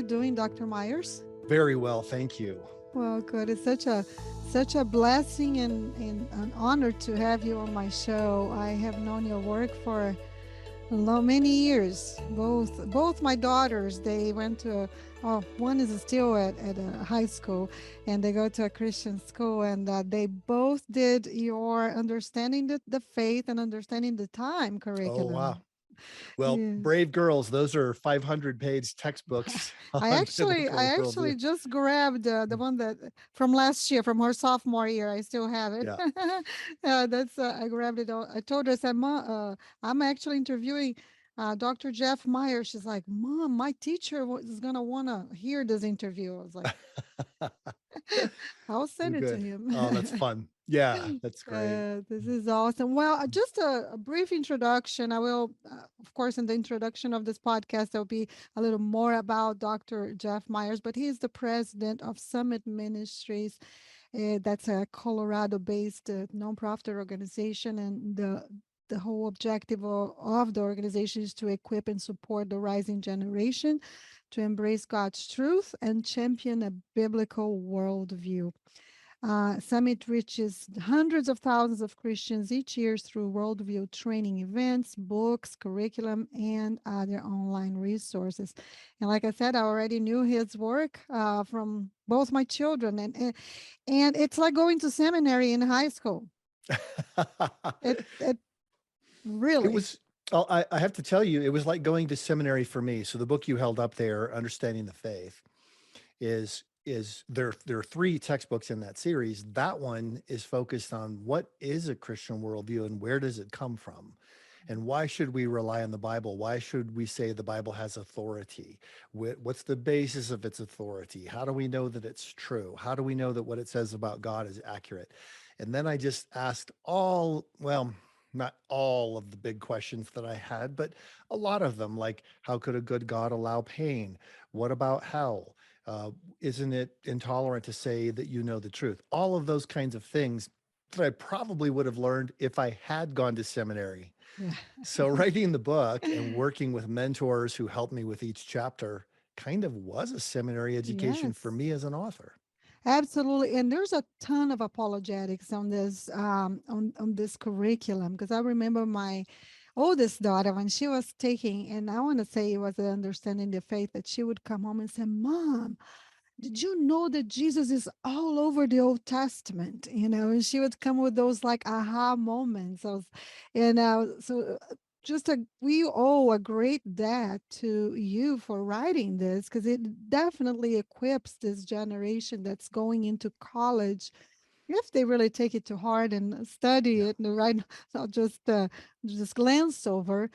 doing, Dr. Myers? Very well, thank you. Well, good. It's such a blessing and an honor to have you on my show. I have known your work for many years. Both my daughters, they went to one is still at a high school, and they go to a Christian school, and they both did your understanding the faith and understanding the time Oh, wow. curriculum. Well, Yeah. brave girls, those are 500-page textbooks on I biblical actually worldview. just grabbed the one that from last year, from her sophomore year. I still have it. Yeah. That's I grabbed it. I told her, I said, "Mom, I'm actually interviewing Dr. Jeff Meyer." She's like, "Mom, my teacher is gonna wanna hear this interview." I was like, "I'll send it to Good. Oh, that's him." fun. Yeah, that's great. This is awesome. Well, just a brief introduction. I will, of course, in the introduction of this podcast, there'll be a little more about Dr. Jeff Myers, but he is the president of Summit Ministries. That's a Colorado-based nonprofit organization, and the whole objective of the organization is to equip and support the rising generation to embrace God's truth and champion a biblical worldview. Summit reaches hundreds of thousands of Christians each year through worldview training events, books, curriculum, and other online resources. And like I said, I already knew his work from both my children, and it's like going to seminary in high school. It It really, was, oh, I have to tell you, it was like going to seminary for me. So the book you held up there, Understanding the Faith, there are three textbooks in that series. That one is focused on what is a Christian worldview and where does it come from? And why should we rely on the Bible? Why should we say the Bible has authority? What's the basis of its authority? How do we know that it's true? How do we know that what it says about God is accurate? And then I just asked well, not all of the big questions that I had, but a lot of them, like how could a good God allow pain? What about hell? Uh, isn't it intolerant to say that you know the truth? All of those kinds of things that I probably would have learned if I had gone to seminary. yeah. So writing the book and working with mentors who helped me with each chapter kind of was a seminary education for Yes. me as an author. Absolutely, and there's a ton of apologetics on this on this curriculum because I remember my oldest daughter when she was taking, and I want to say it was understanding the faith that she would come home and say, "Mom, did you know that Jesus is all over the Old Testament?" And she would come with those like aha moments of, so just we owe a great debt to you for writing this because it definitely equips this generation that's going into college if they really take it to heart and study Yeah. it and right, not just glance over,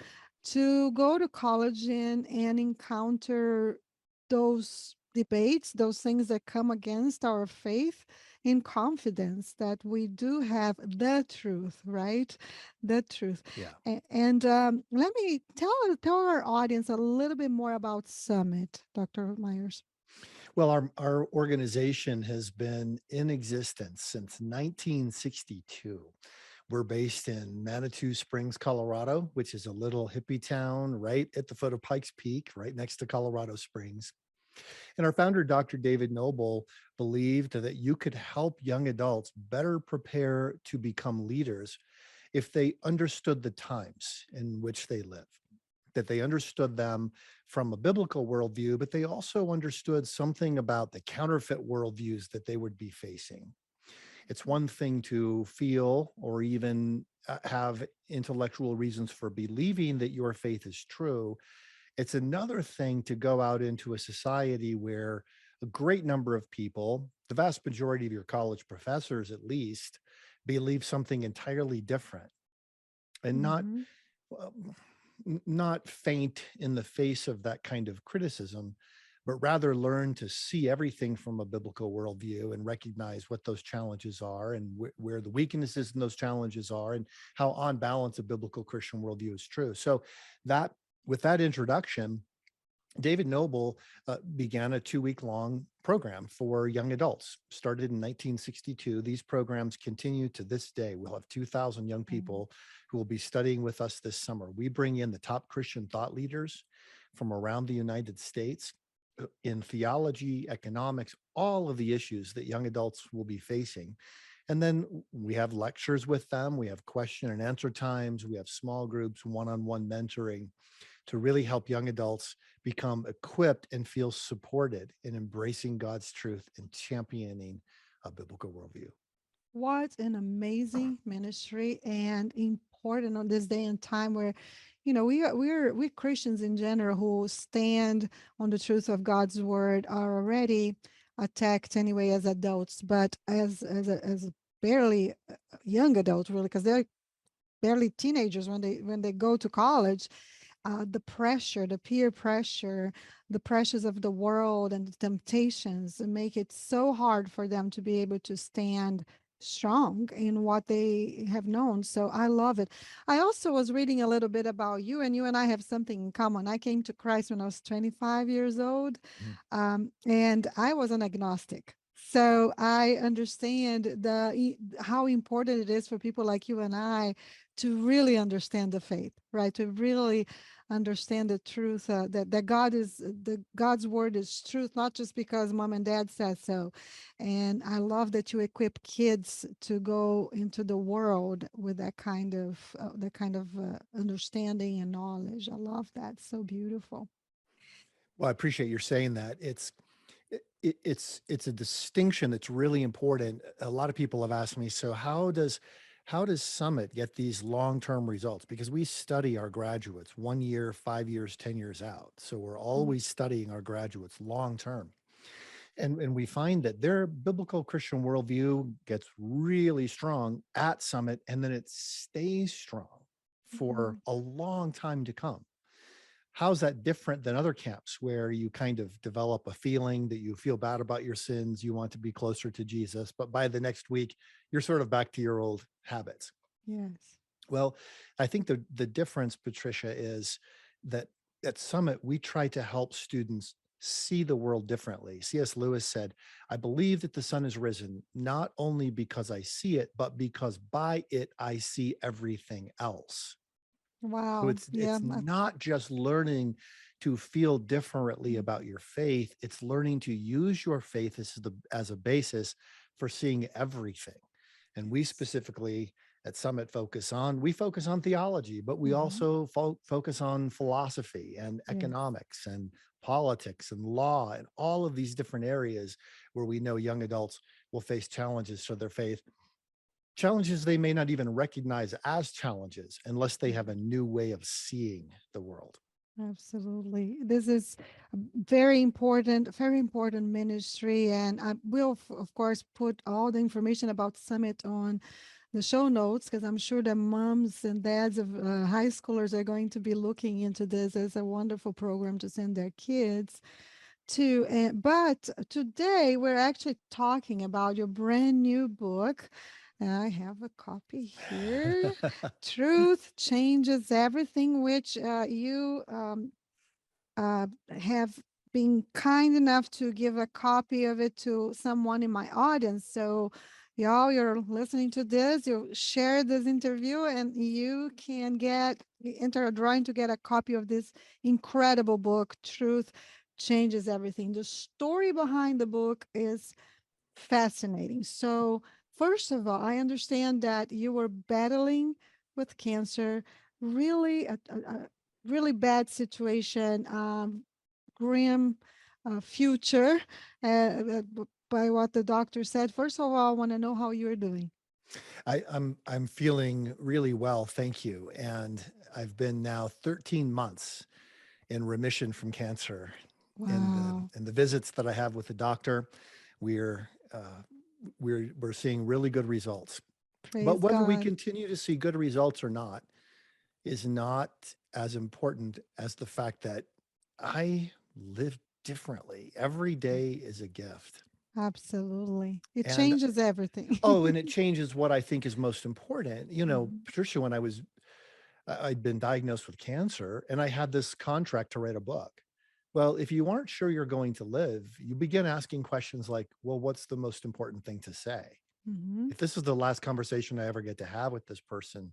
to go to college and encounter those debates, those things that come against our faith, in confidence that we do have the truth, right? The truth. Yeah. And let me tell our audience a little bit more about Summit, Dr. Myers. Well, our organization has been in existence since 1962. We're based in Manitou Springs, Colorado, which is a little hippie town right at the foot of Pikes Peak, right next to Colorado Springs. And our founder, Dr. David Noble, believed that you could help young adults better prepare to become leaders if they understood the times in which they live, that they understood them from a biblical worldview, but they also understood something about the counterfeit worldviews that they would be facing. It's one thing to feel or even have intellectual reasons for believing that your faith is true. It's another thing to go out into a society where a great number of people, the vast majority of your college professors at least, believe something entirely different and Mm-hmm. well, not faint in the face of that kind of criticism, but rather learn to see everything from a biblical worldview and recognize what those challenges are and where the weaknesses in those challenges are and how on balance a biblical Christian worldview is true. So that with that introduction, David Noble began a 2-week long program for young adults, started in 1962. These programs continue to this day. We'll have 2,000 young people who will be studying with us this summer. We bring in the top Christian thought leaders from around the United States, in theology, economics, all of the issues that young adults will be facing. And then we have lectures with them. We have question and answer times. We have small groups, one-on-one mentoring to really help young adults become equipped and feel supported in embracing God's truth and championing a biblical worldview. What an amazing ministry and important on this day and time where, we're Christians in general who stand on the truth of God's word are already attacked anyway as adults, but as barely young adults really, because they're barely teenagers when they go to college. The pressure, the peer pressure, the pressures of the world and the temptations make it so hard for them to be able to stand strong in what they have known. So I love it. I also was reading a little bit about you, and you and I have something in common. I came to Christ when I was 25 years old, Mhm. and I was an agnostic. So I understand how important it is for people like you and I to really understand the faith, right? To really understand the truth that God's word is truth, not just because mom and dad said so. And I love that you equip kids to go into the world with that kind of understanding and knowledge. I love that. So beautiful. Well, I appreciate your saying that. It's a distinction that's really important. A lot of people have asked me, so how does Summit get these long-term results? Because we study our graduates 1 year, 5 years, 10 years out. So we're Mm. always studying our graduates long term. And we find that their biblical Christian worldview gets really strong at Summit, and then it stays strong for Mhm. a long time to come. How's that different than other camps where you kind of develop a feeling that you feel bad about your sins, you want to be closer to Jesus, but by the next week, you're sort of back to your old habits? Yes. Well, I think the difference, Patricia, is that at Summit, we try to help students see the world differently. C.S. Lewis said, I believe that the sun is risen, not only because I see it, but because by it I see everything else. So Wow. Yeah. it's not just learning to feel differently Mm. about your faith, it's learning to use your faith as a basis for seeing everything. And we Yes. specifically at Summit we focus on theology, but we Hmm. also focus on philosophy and Yes. economics and politics and law and all of these different areas where we know young adults will face challenges to their faith, challenges they may not even recognize as challenges unless they have a new way of seeing the world. Absolutely. This is a very important ministry. And I will, of course, put all the information about Summit on the show notes because I'm sure the moms and dads of high schoolers are going to be looking into this as a wonderful program to send their kids to. But today we're actually talking about your brand new book. And I have a copy here. Truth Changes Everything, which you have been kind enough to give a copy of it to someone in my audience. So, y'all, you're listening to this, you share this interview, and you can enter a drawing to get a copy of this incredible book, Truth Changes Everything. The story behind the book is fascinating. So, first of all, I understand that you were battling with cancer, really a really bad situation, grim future by what the doctor said. First of all, I want to know how you're doing. I'm feeling really well, thank you. And I've been now 13 months in remission from cancer. In the Wow. in the visits that I have with the doctor, we're we're seeing really good results. But Praise whether we God. continue to see good results or not is not as important as the fact that I live differently. Every day is a gift. Absolutely. It And changes everything. oh, and it changes what I think is most important. Mhm. Patricia, when I'd been diagnosed with cancer and I had this contract to write a book. Well, if you aren't sure you're going to live, you begin asking questions like, well, what's the most important thing to say? Mhm. If this is the last conversation I ever get to have with this person,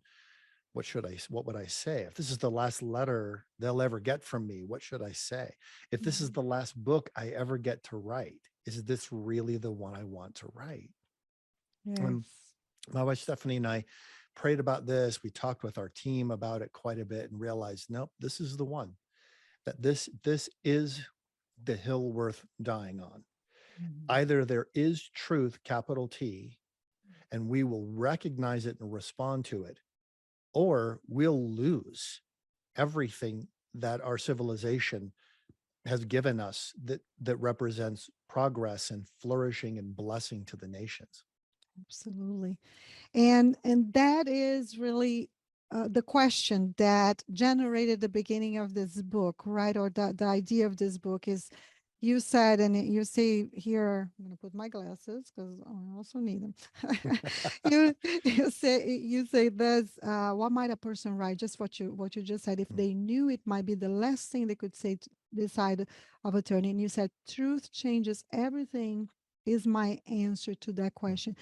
what would I say? If this is the last letter they'll ever get from me, what should I say? If this is Mhm. the last book I ever get to write, is this really the one I want to write? And Yes. my wife Stephanie and I prayed about this. We talked with our team about it quite a bit and realized, nope, this is the one. That this is the hill worth dying on. Mhm. Either there is truth, capital T, and we will recognize it and respond to it, or we'll lose everything that our civilization has given us that represents progress and flourishing and blessing to the nations. Absolutely. And that is really the question that generated the beginning of this book, right? Or the idea of this book is, you said, and you say here, I'm going to put my glasses because I also need them. you you say this, what might a person write? Just what you just said. If they knew, it might be the last thing they could say to decide of attorney. And you said truth changes everything is my answer to that question.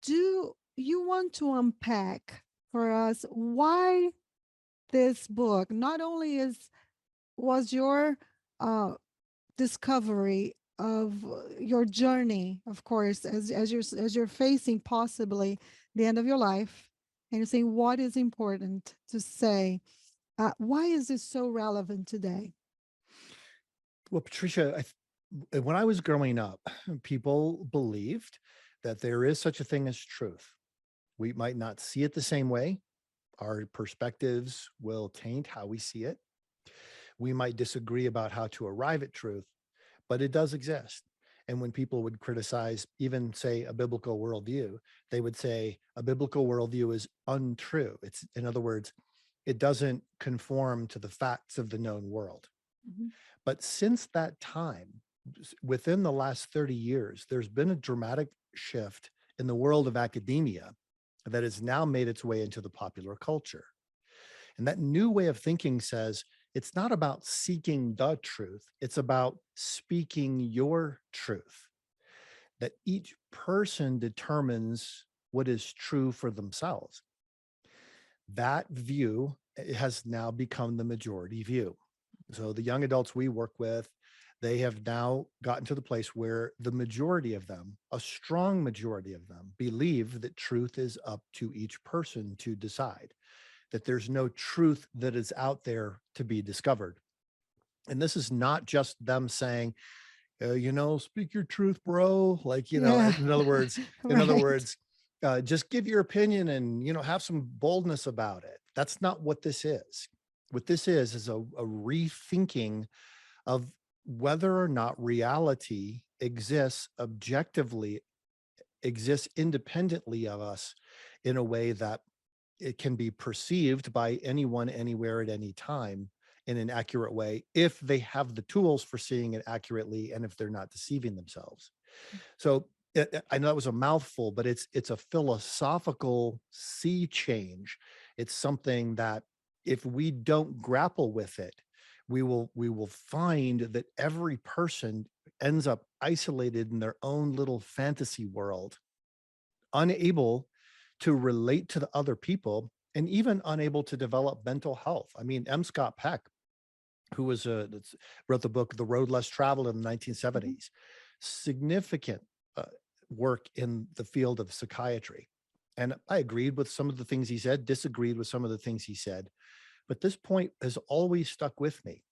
Do you want to unpack for us why this book not only is was your uh, discovery of your journey, of course, as you're facing possibly the end of your life, and you're saying what is important to say? Why is this so relevant today? Well, Patricia, when I was growing up, people believed that there is such a thing as truth. We might not see it the same way. Our perspectives will taint how we see it. We might disagree about how to arrive at truth, but it does exist. And when people would criticize, even say a biblical worldview, they would say a biblical worldview is untrue. It's, in other words, it doesn't conform to the facts of the known world. Mhm. But since that time, within the last 30 years, there's been a dramatic shift in the world of academia that has now made its way into the popular culture. And that new way of thinking says it's not about seeking the truth, it's about speaking your truth, that each person determines what is true for themselves. That view has now become the majority view. So the young adults we work with, they have now gotten to the place where the majority of them, a strong majority of them, believe that truth is up to each person to decide, that there's no truth that is out there to be discovered. And this is not just them saying, speak your truth, bro. Like, Yeah, in other right. words, just give your opinion and, have some boldness about it. That's not what this is. What this is a rethinking of whether or not reality exists objectively, exists independently of us in a way that it can be perceived by anyone, anywhere, at any time in an accurate way if they have the tools for seeing it accurately and if they're not deceiving themselves. So I know that was a mouthful, but it's a philosophical sea change. It's something that if we don't grapple with it, we will find that every person ends up isolated in their own little fantasy world, unable to relate to the other people and even unable to develop mental health. I mean, M. Scott Peck, who wrote the book The Road Less Traveled in the Mhm. 1970s, significant uh, work in the field of psychiatry. And I agreed with some of the things he said, disagreed with some of the things he said. But this point has always stuck with me.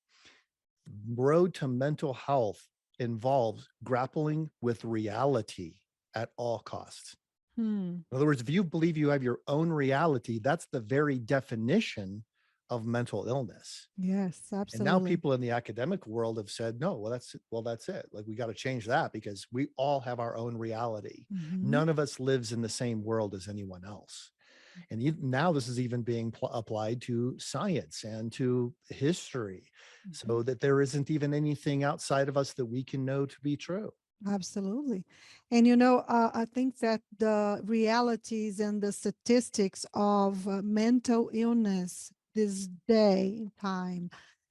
Road to mental health involves grappling with reality at all costs. Hmm. In other words, if you believe you have your own reality, that's the very definition of mental illness. Yes, And now absolutely. people in the academic world have said, no, well, that's it. Like we got to change that because we all have our own reality. Hmm. None of us lives in the same world as anyone else. And now this is even being applied to science and to history, Hmm. so that there isn't even anything outside of us that we can know to be true. Absolutely. And I think that the realities and the statistics of mental illness this day in time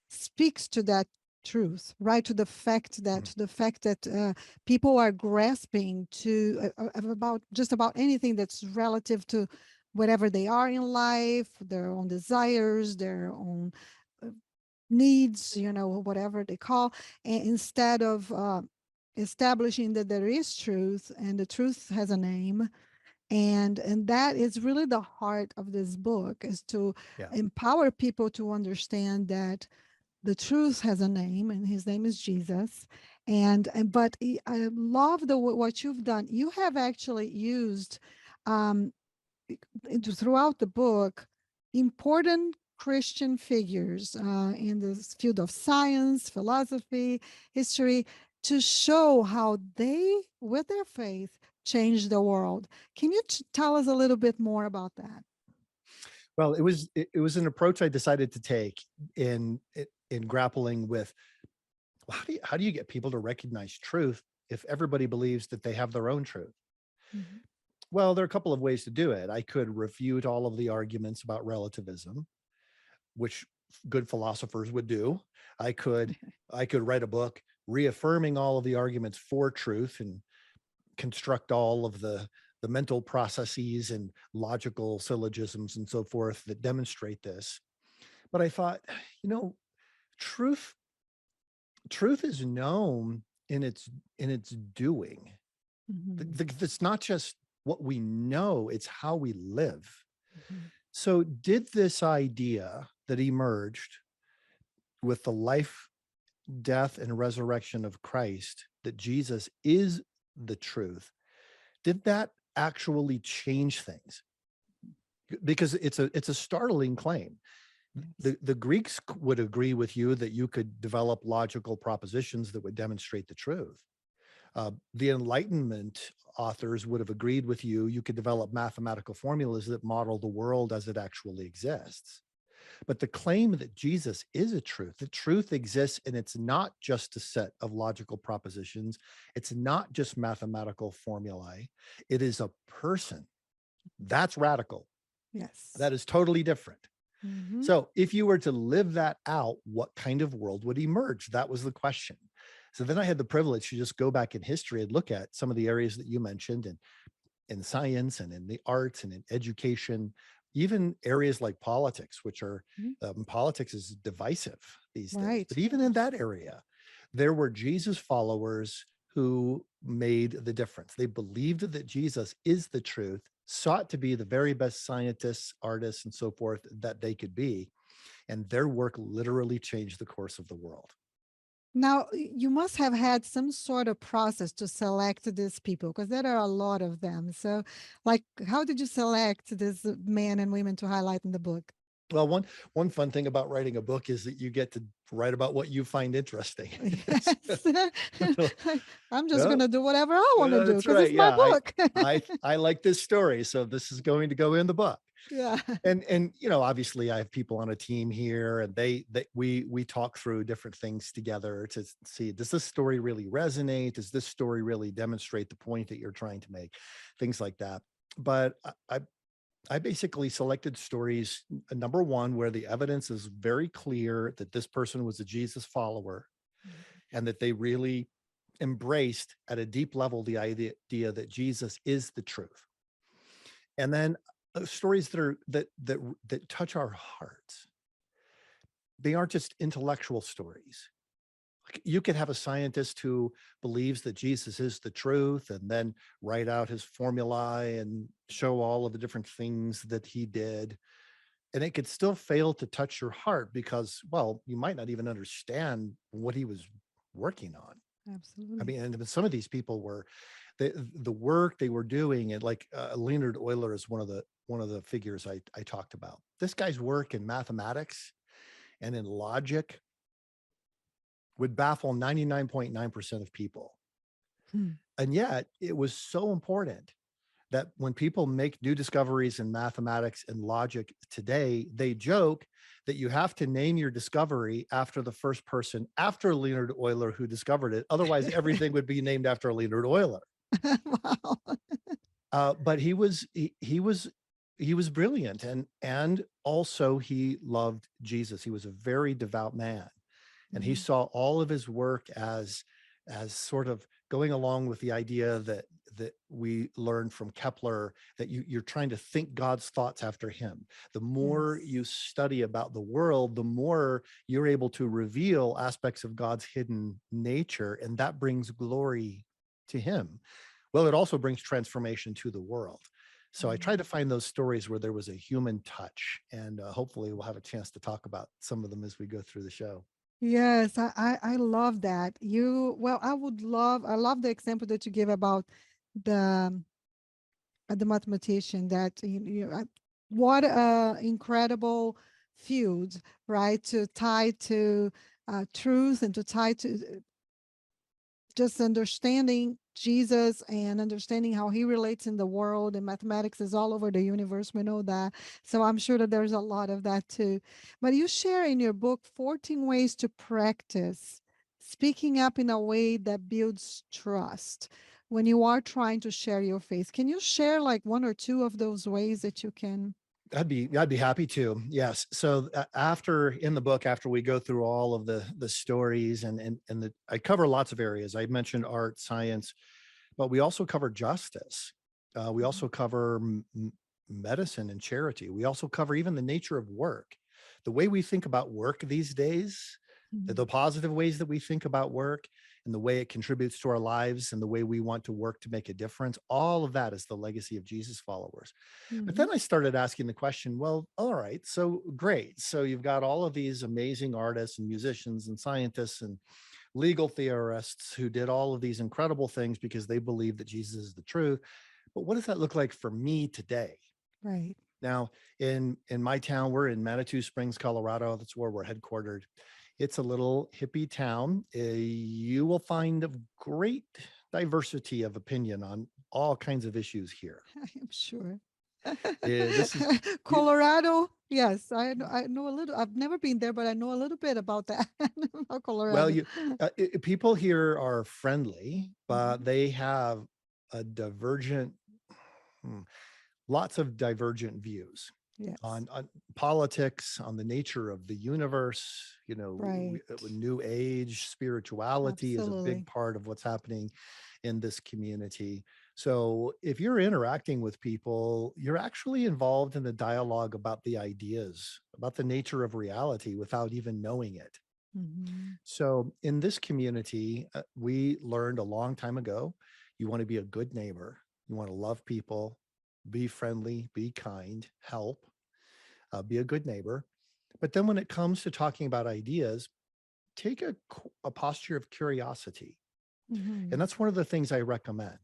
speaks to that truth, right? To the fact that people are grasping to about just about anything that's relative to whatever they are in life, their own desires, their own uh, needs, whatever they call, and instead of establishing that there is truth and the truth has a name. And that is really the heart of this book, is to Yeah. empower people to understand that the truth has a name, and his name is Jesus. I love what you've done. You have actually used um, throughout the book important Christian figures in the field of science, philosophy, history, to show how they, with their faith, changed the world. Can you tell us a little bit more about that? Well, it was an approach I decided to take in grappling with, well, how do you get people to recognize truth if everybody believes that they have their own truth? Mhm. Well, there are a couple of ways to do it. I could refute all of the arguments about relativism, which good philosophers would do. I could I could write a book reaffirming all of the arguments for truth and construct all of the mental processes and logical syllogisms and so forth that demonstrate this. But I thought, you know, truth truth is known in its doing. Mhm. It's not just what we know, it's how we live. Mhm. So did this idea that emerged with the life, death, and resurrection of Christ, that Jesus is the truth, did that actually change things? Because it's a startling claim. Yes. The Greeks would agree with you that you could develop logical propositions that would demonstrate the truth. The Enlightenment authors would have agreed with you. You could develop mathematical formulas that model the world as it actually exists. But the claim that Jesus is a truth, the truth exists, and it's not just a set of logical propositions, it's not just mathematical formulae, it is a person. That's radical. Yes. That is totally different. Mhm. So, if you were to live that out, what kind of world would emerge? That was the question. So then I had the privilege to just go back in history and look at some of the areas that you mentioned, and in science and in the arts and in education, even areas like politics, which are Mhm. politics is divisive these days. But Right. even in that area, there were Jesus followers who made the difference. They believed that Jesus is the truth, sought to be the very best scientists, artists, and so forth that they could be. And their work literally changed the course of the world. Now, you must have had some sort of process to select these people, because there are a lot of them. So, like, how did you select these men and women to highlight in the book? Well, one fun thing about writing a book is that you get to write about what you find interesting. Yes. So, I'm just yeah, going to do whatever I want to yeah, do that's because right. it's my Yeah, book. I like this story, so this is going to go in the book. Yeah. And obviously I have people on a team here, and we talk through different things together to see, does this story really resonate? Does this story really demonstrate the point that you're trying to make? Things like that. But I basically selected stories, number one, where the evidence is very clear that this person was a Jesus follower and that they really embraced at a deep level the idea that Jesus is the truth. And then stories that touch our hearts. They aren't just intellectual stories. Like, you could have a scientist who believes that Jesus is the truth and then write out his formulae and show all of the different things that he did, and it could still fail to touch your heart because, well, you might not even understand what he was working on. I Absolutely. mean, and some of these people were the work they were doing, and like Leonard Euler is one of the figures I talked about. This guy's work in mathematics and in logic would baffle 99.9% of people. Hmm. And yet it was so important that when people make new discoveries in mathematics and logic today, they joke that you have to name your discovery after the first person after Leonard Euler who discovered it. Otherwise, everything would be named after Leonard Euler. Wow. But he was brilliant, and also he loved Jesus. He was a very devout man, and he Mhm. saw all of his work as sort of going along with the idea that we learned from Kepler, that you're trying to think God's thoughts after him. The more Yes. you study about the world, the more you're able to reveal aspects of God's hidden nature, and that brings glory to him. Well, it also brings transformation to the world. So I try to Mm. find those stories where there was a human touch, and hopefully we'll have a chance to talk about some of them as we go through the show. Yes, I love that. Well, I love the example that you gave about the the mathematician that what a incredible field, right? To tie to truth and to tie to just understanding Jesus and understanding how he relates in the world, and mathematics is all over the universe. We know that. So I'm sure that there's a lot of that too. But you share in your book 14 ways to practice speaking up in a way that builds trust when you are trying to share your faith. Can you share like one or two of those ways that you can? I'd be happy to. Yes. So after in the book, after we go through all of the stories and I cover lots of areas. I mentioned art, science, but we also cover justice. We Mhm, also cover medicine and charity. We also cover even the nature of work, the way we think about work these days, the mhm, positive ways that we think about work, and the way it contributes to our lives, and the way we want to work to make a difference. All of that is the legacy of Jesus followers. But then mhm, I started asking the question, well, all right, so great. So you've got all of these amazing artists and musicians and scientists and legal theorists who did all of these incredible things because they believe that Jesus is the truth. But what does that look like for me today? right. Now, in my town, we're in Manitou Springs, Colorado. That's where we're headquartered. It's a little hippie town. You will find a great diversity of opinion on all kinds of issues here. I am sure. This is you, Colorado, yes, I know a little. I've never been there, but I know a little bit about that, about well, Colorado. people here are friendly, but Mhm. they have a divergent, hmm, lots of divergent views Yes, on politics, on the nature of the universe. right. New age spirituality is a big Absolutely. part of what's happening in this community. So if you're interacting with people, you're actually involved in the dialogue about the ideas, about the nature of reality without even knowing it. Hmm. So in this community, we learned a long time ago, you want to be a good neighbor, you want to love people, be friendly, be kind, help, be a good neighbor. But then when it comes to talking about ideas, take a posture of curiosity. And Hmm. that's one of the things I recommend.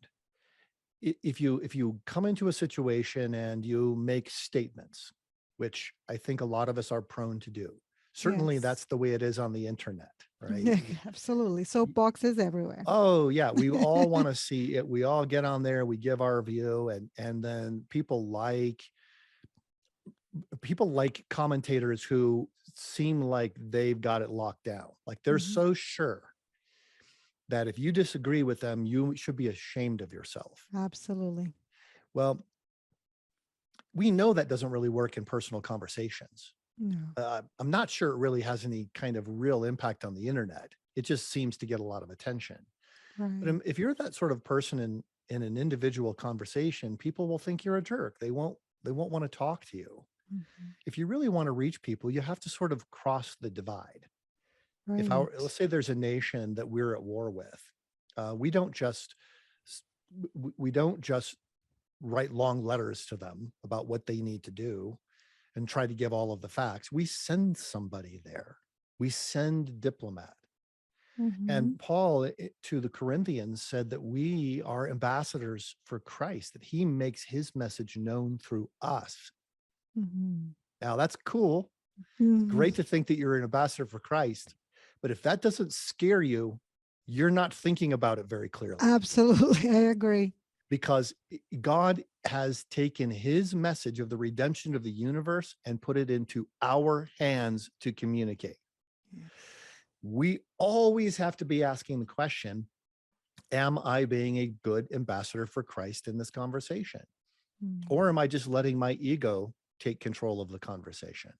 If you come into a situation and you make statements, which I think a lot of us are prone to do, certainly Yes. that's the way it is on the internet, right? Yeah, absolutely. Soapboxes everywhere. Oh yeah, we all want to see it. We all get on there, we give our view, and then people like commentators who seem like they've got it locked down. Like they're Hmm. so sure that if you disagree with them, you should be ashamed of yourself. Absolutely. Well, we know that doesn't really work in personal conversations. No. I'm not sure it really has any kind of real impact on the internet. It just seems to get a lot of attention. But Right. if you're that sort of person in an individual conversation, people will think you're a jerk. They won't want to talk to you. Hmm. If you really want to reach people, you have to sort of cross the divide. If our Right. let's say there's a nation that we're at war with, we don't just s- we don't just write long letters to them about what they need to do and try to give all of the facts. We send somebody there. We send diplomat. Hmm. And Paul to the Corinthians said that we are ambassadors for Christ, that he makes his message known through us. Hmm. Now, that's cool. Hmm. Great to think that you're an ambassador for Christ. But if that doesn't scare you, you're not thinking about it very clearly, Absolutely. I agree. because God has taken his message of the redemption of the universe and put it into our hands to communicate. Yes. We always have to be asking the question, am I being a good ambassador for Christ in this conversation? Mm. Or am I just letting my ego take control of the conversation?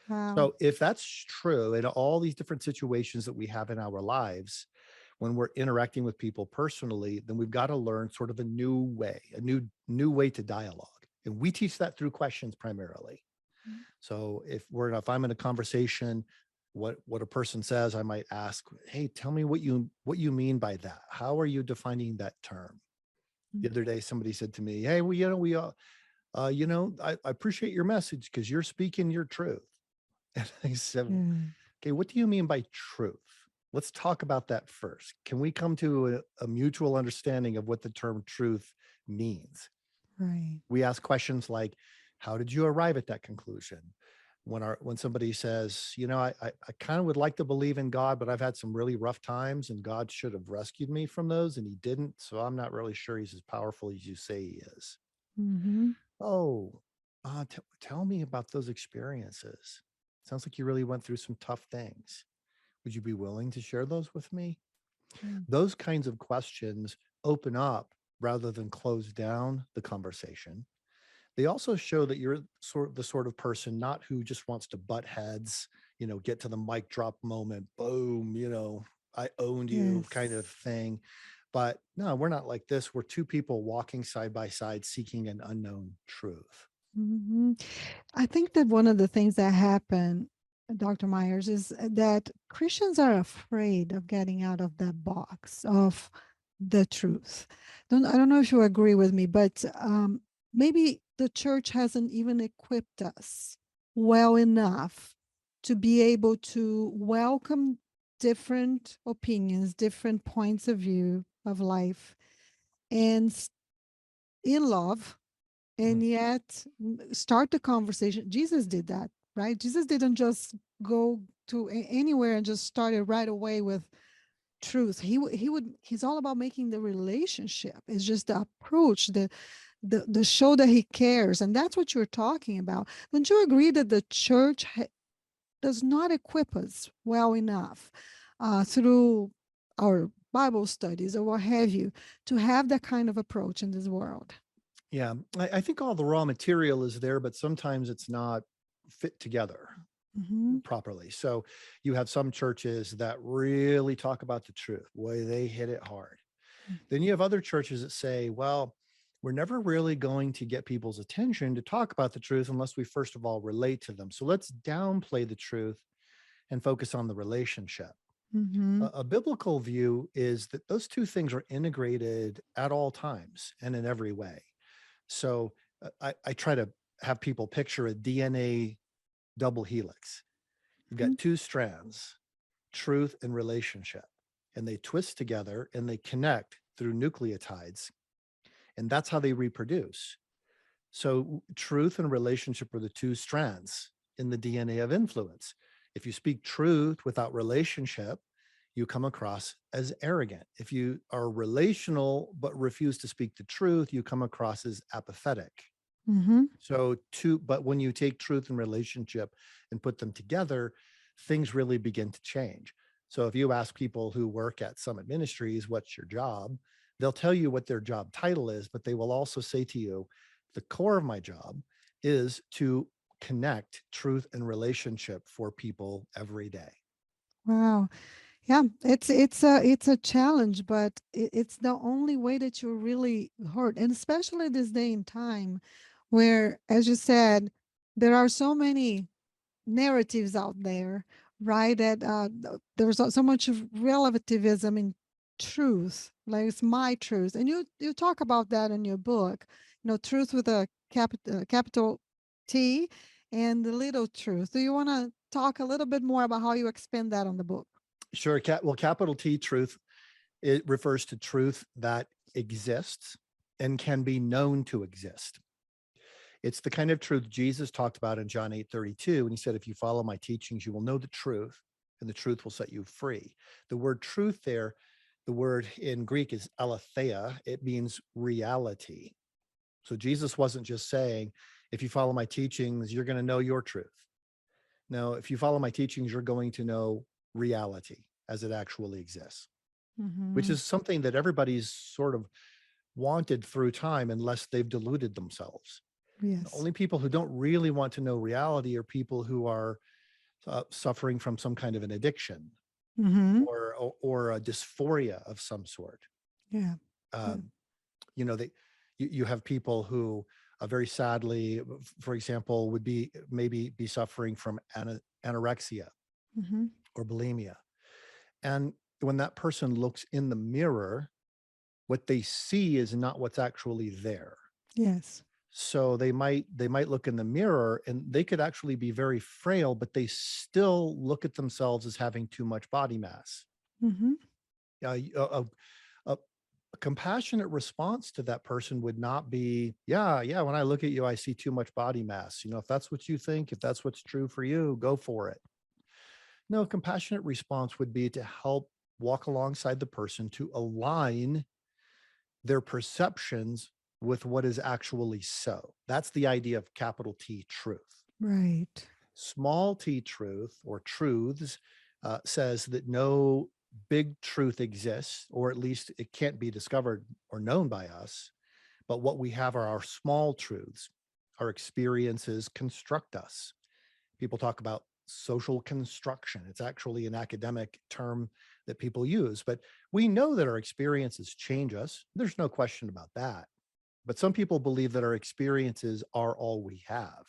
Wow. So if that's true in all these different situations that we have in our lives, when we're interacting with people personally, then we've got to learn sort of a new way, a new way to dialogue. And we teach that through questions primarily. Mm. So if I'm in a conversation, what a person says, I might ask, "Hey, tell me what you mean by that. How are you defining that term?" The other day, somebody said to me, "Hey, I appreciate your message because you're speaking your truth." And I said, Yeah, "Okay, what do you mean by truth? Let's talk about that first. Can we come to a mutual understanding of what the term truth means?" right. We ask questions like, "How did you arrive at that conclusion?" When somebody says, I kind of would like to believe in God, but I've had some really rough times and God should have rescued me from those and he didn't. So I'm not really sure he's as powerful as you say he is. Mm-hmm. Oh, tell me about those experiences. Sounds like you really went through some tough things. Would you be willing to share those with me? Mm. Those kinds of questions open up rather than close down the conversation. They also show that you're the sort of person not who just wants to butt heads, get to the mic drop moment, boom, I owned you kind of Yes. thing. But no, we're not like this. We're two people walking side by side seeking an unknown truth. Hmm. I think that one of the things that happen, Dr. Myers, is that Christians are afraid of getting out of that box of the truth. I don't know if you agree with me, but maybe the church hasn't even equipped us well enough to be able to welcome different opinions, different points of view of life, and in love, and Mm. yet start the conversation. Jesus did that, right? Jesus didn't just go to anywhere and just started right away with truth. He's all about making the relationship. It's just the approach, the show that he cares, and that's what you're talking about. Don't you agree that the church does not equip us well enough through our Bible studies or what have you to have that kind of approach in this world? Yeah, I think all the raw material is there, but sometimes it's not fit together Hmm. properly. So you have some churches that really talk about the truth. Boy, they hit it hard. Then you have other churches that say, well, we're never really going to get people's attention to talk about the truth unless we first of all relate to them. So let's downplay the truth and focus on the relationship. Hmm. A biblical view is that those two things are integrated at all times and in every way. So I try to have people picture a DNA double helix. You've got two strands, truth and relationship, and they twist together and they connect through nucleotides. And that's how they reproduce. So, truth and relationship are the two strands in the DNA of influence. If you speak truth without relationship, you come across as arrogant. If you are relational but refuse to speak the truth, you come across as apathetic. Hmm. But when you take truth and relationship and put them together, things really begin to change. So if you ask people who work at Summit Ministries, what's your job? They'll tell you what their job title is, but they will also say to you, the core of my job is to connect truth and relationship for people every day. Wow. Yeah, it's a challenge, but it's the only way that you're really heard, and especially this day and time, where, as you said, there are so many narratives out there, right? That there's so much of relativism in truth, like it's my truth, and you talk about that in your book, truth with a capital T, and the little truth. Do you want to talk a little bit more about how you expand that on the book? Sure. Capital T truth, it refers to truth that exists and can be known to exist. It's the kind of truth Jesus talked about in John 8:32. And he said, if you follow my teachings, you will know the truth, and the truth will set you free. The word truth there, the word in Greek is aletheia. It means reality. So Jesus wasn't just saying, if you follow my teachings, you're going to know your truth. No, if you follow my teachings, you're going to know reality as it actually exists, which Hmm. is something that everybody's sort of wanted through time unless they've deluded themselves. The Yes. only people who don't really want to know reality are people who are suffering from some kind of an addiction. Mm-hmm. or a dysphoria of some sort. Yeah. Yeah. Um, you know, you have people who very sadly, for example, would be maybe be suffering from anorexia Mm-hmm. or bulimia. And when that person looks in the mirror, what they see is not what's actually there. Yes. So they might look in the mirror and they could actually be very frail, but they still look at themselves as having too much body mass. Mm-hmm. A a compassionate response to that person would not be, yeah, when I look at you, I see too much body mass. If that's what you think, if that's what's true for you, go for it. No, a compassionate response would be to help walk alongside the person to align their perceptions with what is actually so. That's the idea of capital T truth. Right. Small t truth or truths says that no big truth exists, or at least it can't be discovered or known by us. But what we have are our small truths. Our experiences construct us. People talk about social construction. It's actually an academic term that people use, but we know that our experiences change us. There's no question about that. But some people believe that our experiences are all we have,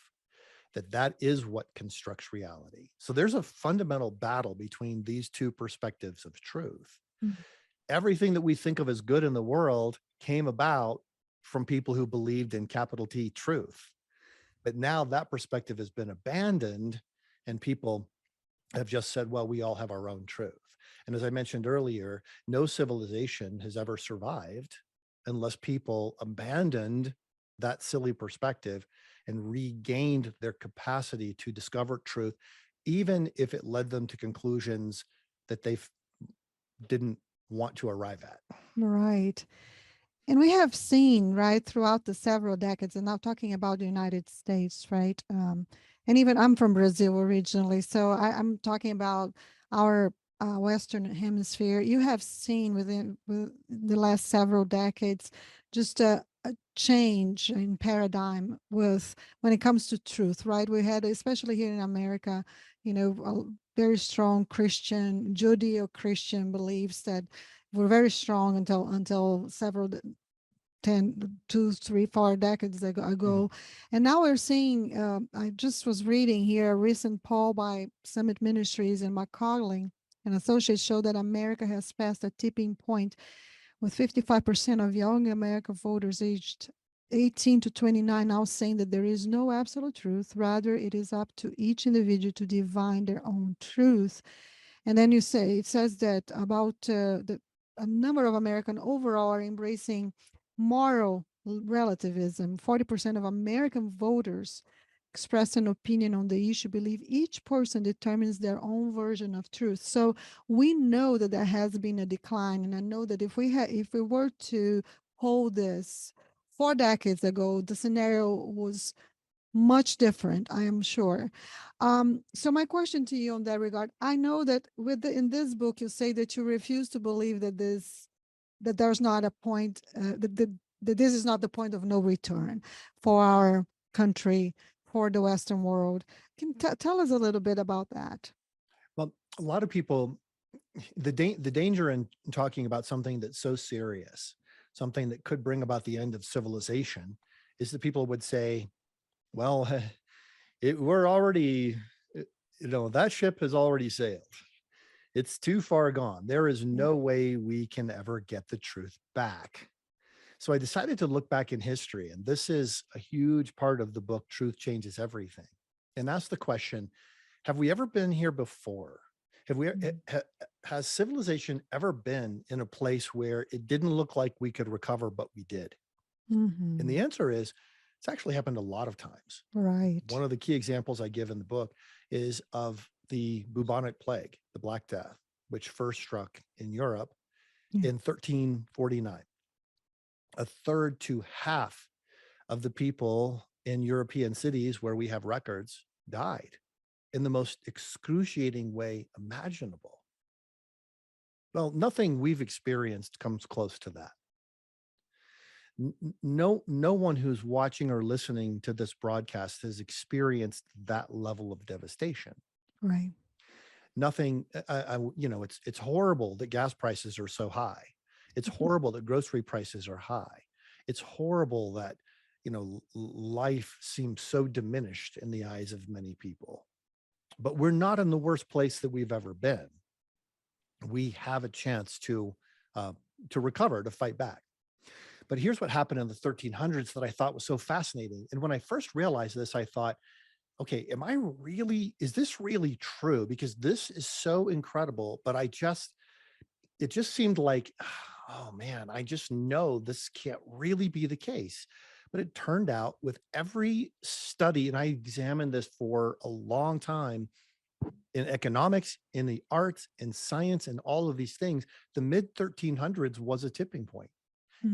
that is what constructs reality. So there's a fundamental battle between these two perspectives of truth. Mm. Everything that we think of as good in the world came about from people who believed in capital T truth. But now that perspective has been abandoned, and people have just said, well, we all have our own truth. And as I mentioned earlier, no civilization has ever survived unless people abandoned that silly perspective and regained their capacity to discover truth, even if it led them to conclusions that they didn't want to arrive at. Right. And we have seen, right, throughout the several decades, and now talking about the United States, right? And even I'm from Brazil originally, so I'm talking about our Western Hemisphere. You have seen with the last several decades just a change in paradigm with when it comes to truth, right? We had, especially here in America, a very strong Christian, Judeo-Christian beliefs that were very strong until several 10, 2, 3, 4 decades Mhm. ago. And now we're seeing, I just was reading here a recent poll by Summit Ministries and McLaughlin and Associates show that America has passed a tipping point with 55% of young American voters aged 18 to 29 now saying that there is no absolute truth. Rather, it is up to each individual to divine their own truth. And then it says that about a number of American overall are embracing moral relativism. 40% of American voters express an opinion on the issue, believe each person determines their own version of truth. So we know that there has been a decline. And I know that if we were to hold this 4 decades ago, the scenario was much different, I am sure. So my question to you on that regard, I know that in this book, you say that you refuse to believe that there's not a point, that this is not the point of no return for our country, for the Western world. Can tell us a little bit about that? Well, a lot of people, the danger in talking about something that's so serious, something that could bring about the end of civilization, is that people would say, well, we're already, that ship has already sailed. It's too far gone. There is Yeah. no way we can ever get the truth back. So I decided to look back in history, and this is a huge part of the book, Truth Changes Everything, and ask the question, have we ever been here before? Have we, has civilization ever been in a place where it didn't look like we could recover, but we did? And Mm-hmm. the answer is, it's actually happened a lot of times. One Right. of the key examples I give in the book is of the bubonic plague, the Black Death, which first struck in Europe Yeah. in 1349. A third to half of the people in European cities where we have records died in the most excruciating way imaginable. Well, nothing we've experienced comes close to that. No one who's watching or listening to this broadcast has experienced that level of devastation. Right. Nothing, it's horrible that gas prices are so high. It's horrible that grocery prices are high. It's horrible that, life seems so diminished in the eyes of many people. But we're not in the worst place that we've ever been. We have a chance uh, to recover, to fight back. But here's what happened in the 1300s that I thought was so fascinating. And when I first realized this, I thought, okay, is this really true? Because this is so incredible, but it just seemed like, oh man, I just know this can't really be the case. But it turned out with every study, and I examined this for a long time in economics, in the arts, in science, and all of these things, the mid 1300s was a tipping point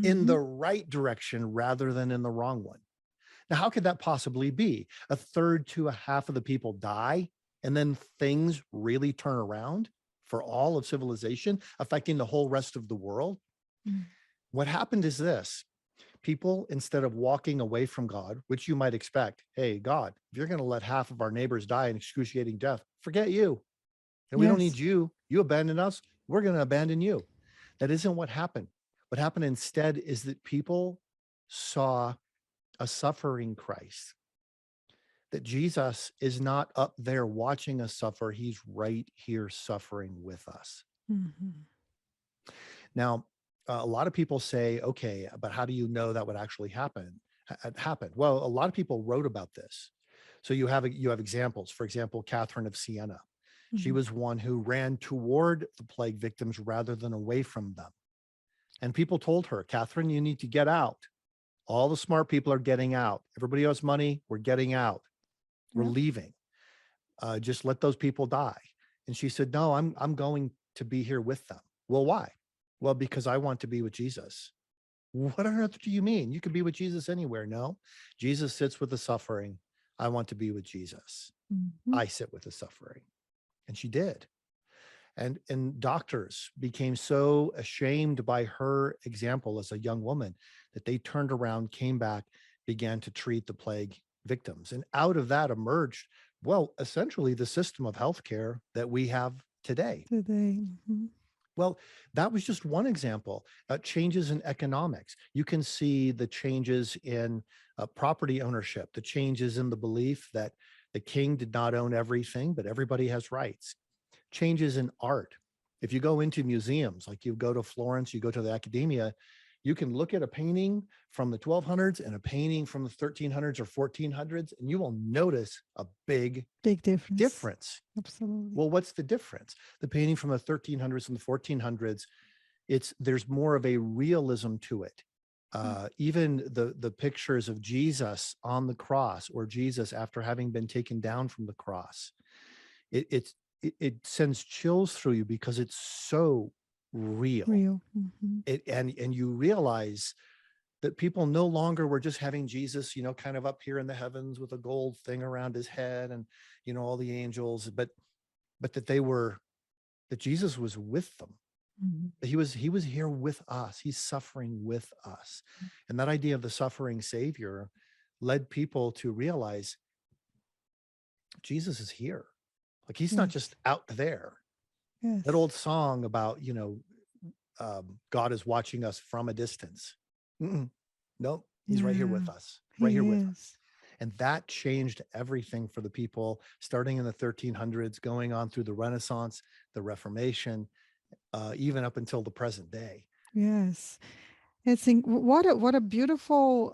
in Mhm. the right direction rather than in the wrong one. Now, how could that possibly be? A third to a half of the people die, and then things really turn around for all of civilization, affecting the whole rest of the world. Mm. What happened is this: people, instead of walking away from God, which you might expect, hey, God, if you're going to let half of our neighbors die in excruciating death, forget you. And we don't need Yes. you. You abandon us. We're going to abandon you. That isn't what happened. What happened instead is that people saw a suffering Christ, that Jesus is not up there watching us suffer. He's right here suffering with us. Mhm. Now, a lot of people say, okay, but how do you know that would actually happen? Happen? Well, a lot of people wrote about this. So you have examples. For example, Catherine of Siena. She Mhm. was one who ran toward the plague victims rather than away from them. And people told her, Catherine, you need to get out. All the smart people are getting out. Everybody owes money. We're getting out. We're Yeah. leaving. Just let those people die. And she said, no, I'm going to be here with them. Well, why? Well, because I want to be with Jesus. What on earth do you mean? You can be with Jesus anywhere. No, Jesus sits with the suffering. I want to be with Jesus. Mhm. I sit with the suffering. And she did. And doctors became so ashamed by her example as a young woman that they turned around, came back, began to treat the plague victims. And out of that emerged, well, essentially the system of healthcare that we have today. Today. Mhm. Well, that was just one example. Changes in economics. You can see the changes in property ownership, the changes in the belief that the king did not own everything, but everybody has rights. Changes in art. If you go into museums, like you go to Florence, you go to the Academia, you can look at a painting from the 1200s and a painting from the 1300s or 1400s, and you will notice a big Big difference. difference. Absolutely. Well, what's the difference? The painting from the 1300s and the 1400s, there's more of a realism to it. Mm. Even the pictures of Jesus on the cross, or Jesus after having been taken down from the cross, it it's it sends chills through you because it's so real. Real. Mhm. And you realize that people no longer were just having Jesus, kind of up here in the heavens with a gold thing around his head and all the angels, but that Jesus was with them. Mhm. He was here with us. He's suffering with us. And that idea of the suffering savior led people to realize Jesus is here. Like, he's not Yes. just out there. That Yes. old song about, God is watching us from a distance. Mm-mm. Nope, he's right here Yeah. with us, right here He with us. is. And that changed everything for the people, starting in the 1300s, going on through the Renaissance, the Reformation, even up until the present day. Yes. What a beautiful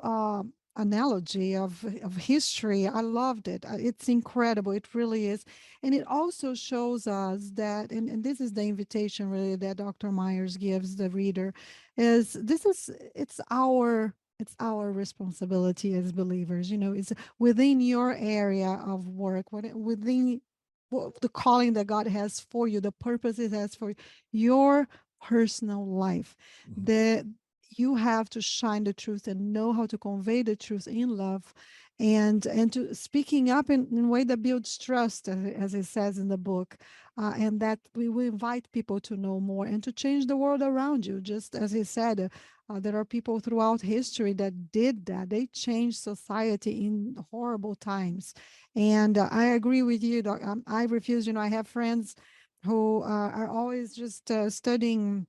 analogy of history. I loved it. It's incredible. It really is, and it also shows us that, and this is the invitation really that Dr. Myers gives the reader, is this is it's our responsibility as believers. It's within your area of work, within the calling that God has for you, the purpose it has for your personal life, Mhm. that you have to shine the truth and know how to convey the truth in love, and to speaking up in a way that builds trust, as it says in the book, and that we will invite people to know more and to change the world around you, just as he said. There are people throughout history that did that. They changed society in horrible times. And I agree with you, I refuse. I have friends who are always just studying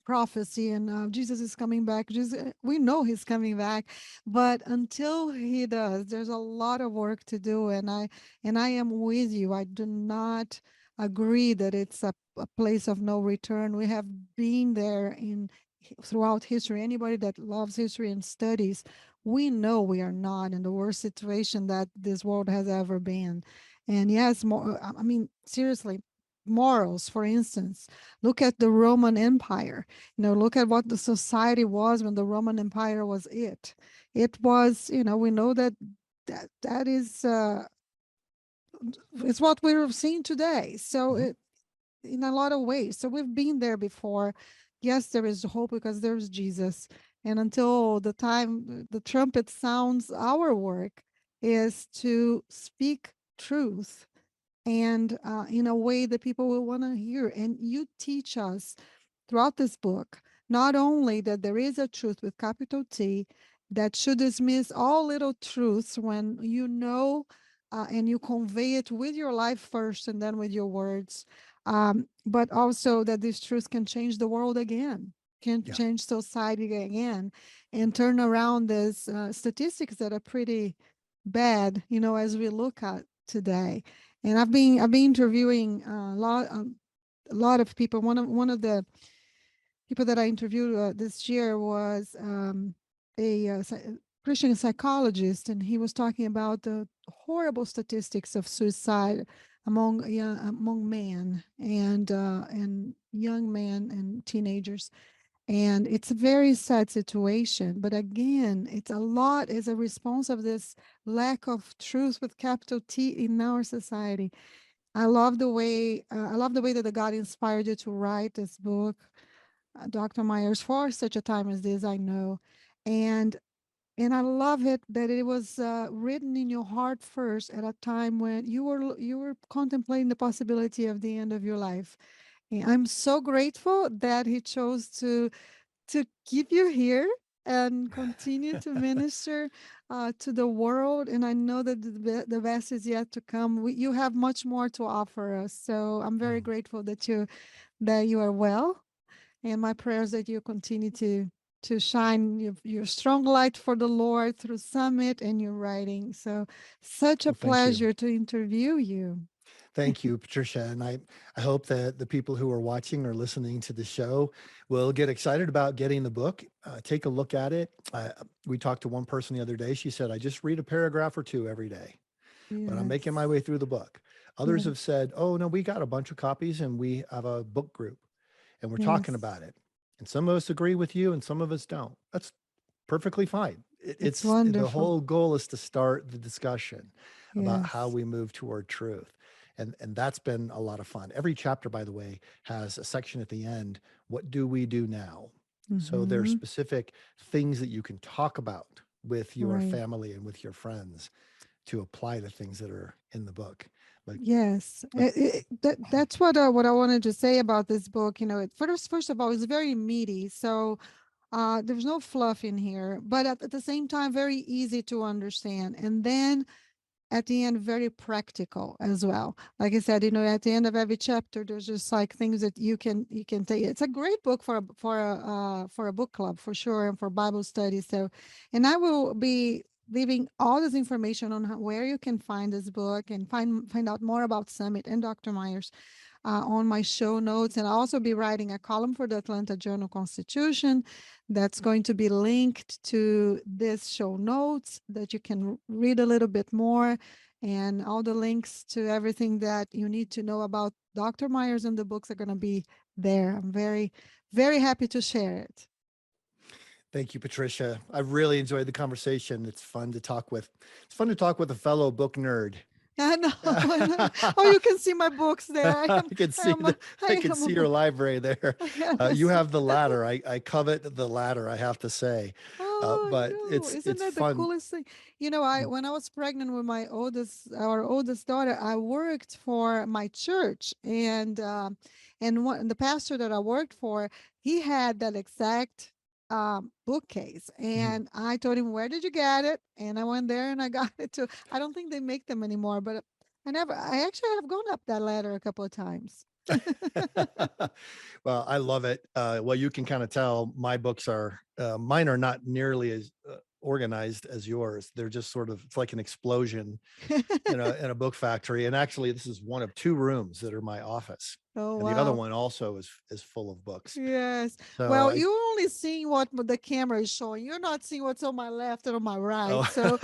prophecy and Jesus is coming back. Just we know he's coming back, but until he does, there's a lot of work to do. And I am with you. I do not agree that it's a place of no return. We have been there throughout history. Anybody that loves history and studies, we know we are not in the worst situation that this world has ever been. And yes, more. I mean, seriously, morals, for instance. Look at the Roman Empire. Look at what the society was when the Roman Empire was it. It was, we know that that is it's what we're seeing today. So Mhm. in a lot of ways. So we've been there before. Yes, there is hope because there's Jesus. And until the time the trumpet sounds, our work is to speak truth and in a way that people will want to hear. And you teach us throughout this book not only that there is a truth with capital T that should dismiss all little truths when and you convey it with your life first and then with your words, but also that these truths can change the world again, can Yeah. change society again, and turn around these statistics that are pretty bad, as we look at today. And I've been interviewing a lot of people. One of the people that I interviewed this year was a Christian psychologist, and he was talking about the horrible statistics of suicide among men and young men and teenagers. And it's a very sad situation. But again, it's a lot as a response of this lack of truth with capital T in our society. I love the way that the God inspired you to write this book, Dr. Myers, for such a time as this. I know, and and I love it that it was written in your heart first at a time when you were contemplating the possibility of the end of your life. And I'm so grateful that He chose to keep you here and continue to minister to the world. And I know that the best is yet to come. You have much more to offer us. So I'm very Mm. grateful that you are well. And my prayers that you continue to shine your strong light for the Lord through Summit and your writing. So such a Well, thank you. pleasure to interview you. Thank you, Patricia. And I hope that the people who are watching or listening to the show will get excited about getting the book. Take a look at it. We talked to one person the other day. She said, I just read a paragraph or two every day, but I'm making my Yes. way through the book. Others Yes. have said, oh, no, we got a bunch of copies and we have a book group and we're talking Yes. about it. And some of us agree with you and some of us don't. That's perfectly fine. It's It's the wonderful. whole goal is to start the discussion about how Yes. we move toward truth. And that's been a lot of fun. Every chapter, by the way, has a section at the end. What do we do now? So there's Mm-hmm. specific things that you can talk about with your Right. family and with your friends to apply the things that are in the book. But Yes, but that's what I wanted to say about this book. First of all, it's very meaty, so there's no fluff in here, but at the same time, very easy to understand. And then at the end, very practical as well. Like I said, at the end of every chapter, there's just like things that you can take. It's a great book for a book club for sure, and for Bible study. So, and I will be leaving all this information on where you can find this book and find out more about Summit and Dr. Myers on my show notes. And I'll also be writing a column for the Atlanta Journal Constitution that's going to be linked to this show notes that you can read a little bit more, and all the links to everything that you need to know about Dr. Myers and the books are going to be there. I'm very, very happy to share it. thank you, Patricia. I really enjoyed the conversation. It's fun to talk with a fellow book nerd. I know, I know. Oh, I you can see my books there. can I see am, a, I I can am a see your book. library there. You Yes. have the ladder. I covet the ladder, I have to say. Oh But no, isn't it's that the fun. coolest thing? I when I was pregnant with our oldest daughter, I worked for my church, and the pastor that I worked for, he had that exact bookcase, Mhm. and I told him, "Where did you get it?" And I went there and I got it too. I don't think they make them anymore, but I actually have gone up that ladder a couple of times. Well, I love it. Well, you can kind of tell my books are, mine are not nearly as organized as yours. They're just sort of, it's like an explosion in a book factory. And actually, this is one of two rooms that are my office, Oh, and the other wow. one also is full of books. Yes. So Well, I you're only seeing what the camera is showing. You're not seeing what's on my left and on my right. oh So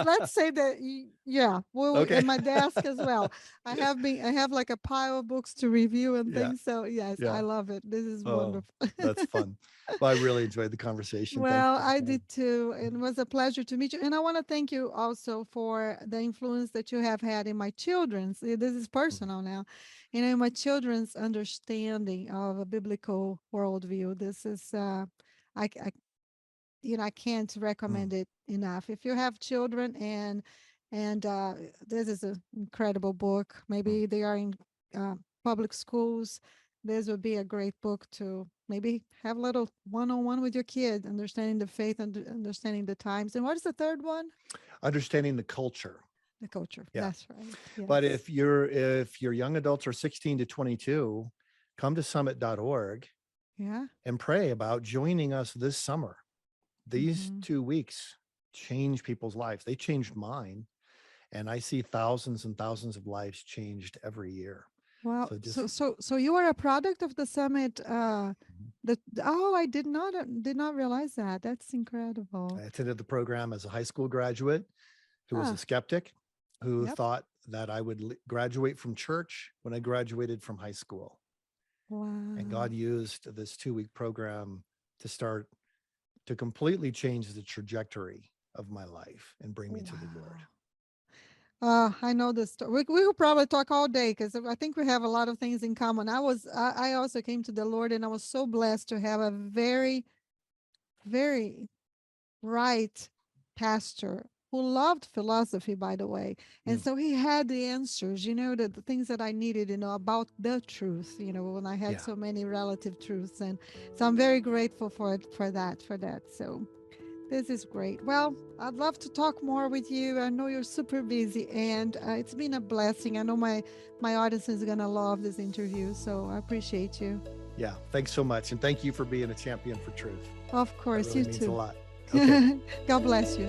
let's say that yeah, well, okay. and my desk as well. I have like a pile of books to review and Yeah, things. So yes, I yeah. love it. This is Oh, wonderful. that's fun. Well, I really enjoyed the conversation. Thank Well, you for I coming. did too. It was a pleasure to meet you. And I want to thank you also for the influence that you have had in my children's. This is Mhm. personal now. In my children's understanding of a biblical worldview. This is, I I can't Mm, recommend it enough. If you have children and this is an incredible book. mm. Maybe they are in uh, public schools. This would be a great book to maybe have a little one-on-one with your kid, understanding the faith and understanding the times. And what is the third one? Understanding the culture. The culture. Yeah. That's right. But Yes. if your young adults are 16 to 22, come to summit.org Yeah. and pray about joining us this summer. These Hmm. 2 weeks change people's lives. They changed mine, and I see thousands and thousands of lives changed every year. Well, So just so you are a product of the summit. Mhm. Oh, I did not realize that. That's incredible. I attended the program as a high school graduate who was a Ah, skeptic, who yep. thought that I would graduate from church when I graduated from high school. And God Wow. used this 2 week program to start to completely change the trajectory of my life and bring me to the Lord. Wow. I know this story. We will probably talk all day because I think we have a lot of things in common. I also came to the Lord and I was so blessed to have a very, very right pastor who loved philosophy, by the way. And Mm, so he had the answers, the things that I needed, about the truth, when I had yeah. so many relative truths. And so I'm very grateful for that. So this is great. Well, I'd love to talk more with you. I know you're super busy, and it's been a blessing. I know my audience is gonna love this interview, so I appreciate you. Yeah. Thanks so much. And thank you for being a champion for truth. Of That course, really you means a too. lot. Okay. God bless you.